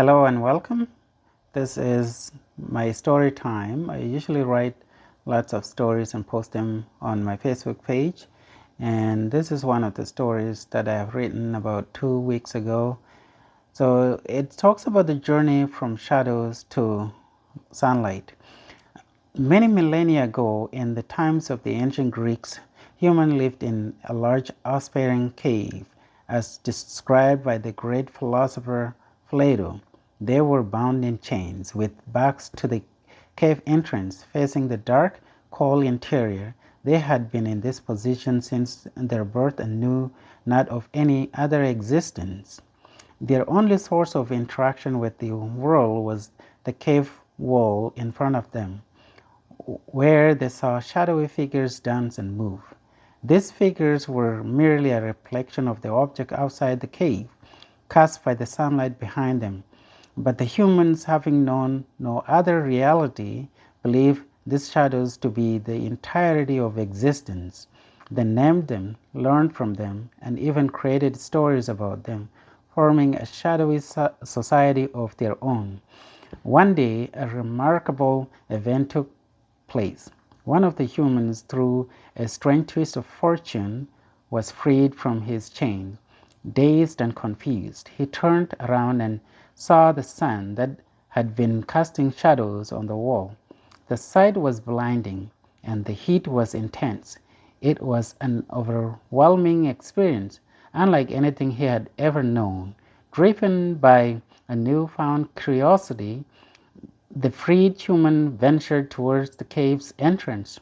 Hello and welcome. This is my story time. I usually write lots of stories and post them on my Facebook page. And this is one of the stories that I have written about 2 weeks ago. So it talks about the journey from shadows to sunlight. Many millennia ago, in the times of the ancient Greeks, humans lived in a large aspiring cave, as described by the great philosopher Plato. They were bound in chains, with backs to the cave entrance, facing the dark, cold interior. They had been in this position since their birth and knew not of any other existence. Their only source of interaction with the world was the cave wall in front of them, where they saw shadowy figures dance and move. These figures were merely a reflection of the object outside the cave, cast by the sunlight behind them. But the humans, having known no other reality, believed these shadows to be the entirety of existence. They named them, learned from them, and even created stories about them, forming a shadowy society of their own. One day, a remarkable event took place. One of the humans, through a strange twist of fortune, was freed from his chains. Dazed and confused, he turned around and saw the sun that had been casting shadows on the wall. The sight was blinding, and the heat was intense. It was an overwhelming experience, unlike anything he had ever known. Driven by a newfound curiosity, the freed human ventured towards the cave's entrance.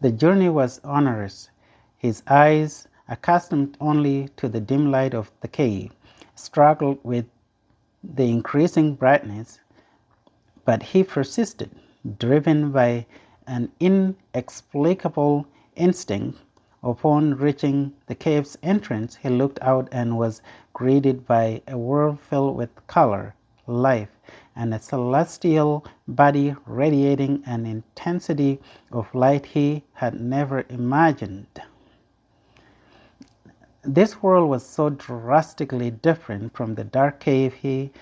The journey was onerous. His eyes, accustomed only to the dim light of the cave, struggled with the increasing brightness, but he persisted, driven by an inexplicable instinct. Upon reaching the cave's entrance, he looked out and was greeted by a world filled with color, life, and a celestial body radiating an intensity of light he had never imagined. This world was so drastically different from the dark cave he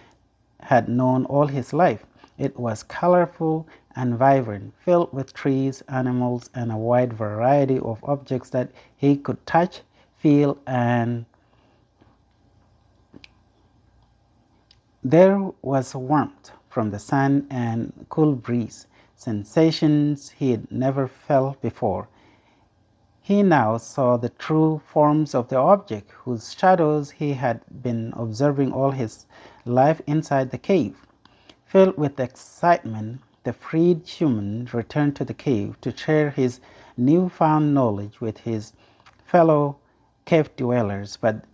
had known all his life. It was colorful and vibrant, filled with trees, animals, and a wide variety of objects that he could touch, feel, and there was warmth from the sun and cool breeze, sensations he had never felt before. He now saw the true forms of the object, whose shadows he had been observing all his life inside the cave. Filled with excitement, the freed human returned to the cave to share his newfound knowledge with his fellow cave dwellers, but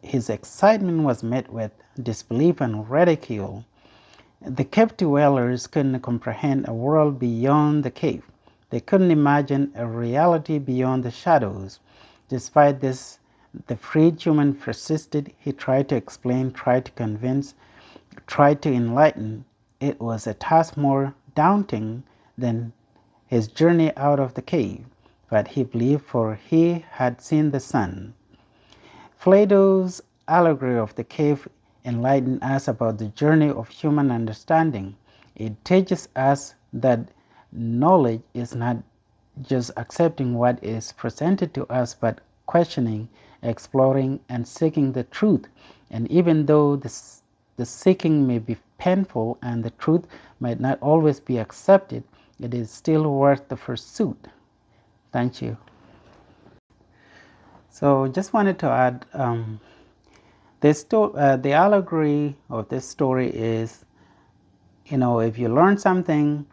his excitement was met with disbelief and ridicule. The cave dwellers couldn't comprehend a world beyond the cave. They couldn't imagine a reality beyond the shadows. Despite this, the freed human persisted. He tried to explain, tried to convince, tried to enlighten. It was a task more daunting than his journey out of the cave, but he believed, for he had seen the sun. Plato's Allegory of the Cave enlightened us about the journey of human understanding. It teaches us that knowledge is not just accepting what is presented to us, but questioning, exploring, and seeking the truth. And even though the seeking may be painful and the truth might not always be accepted, it is still worth the pursuit. Thank you. So just wanted to add, the allegory of this story is, if you learn something,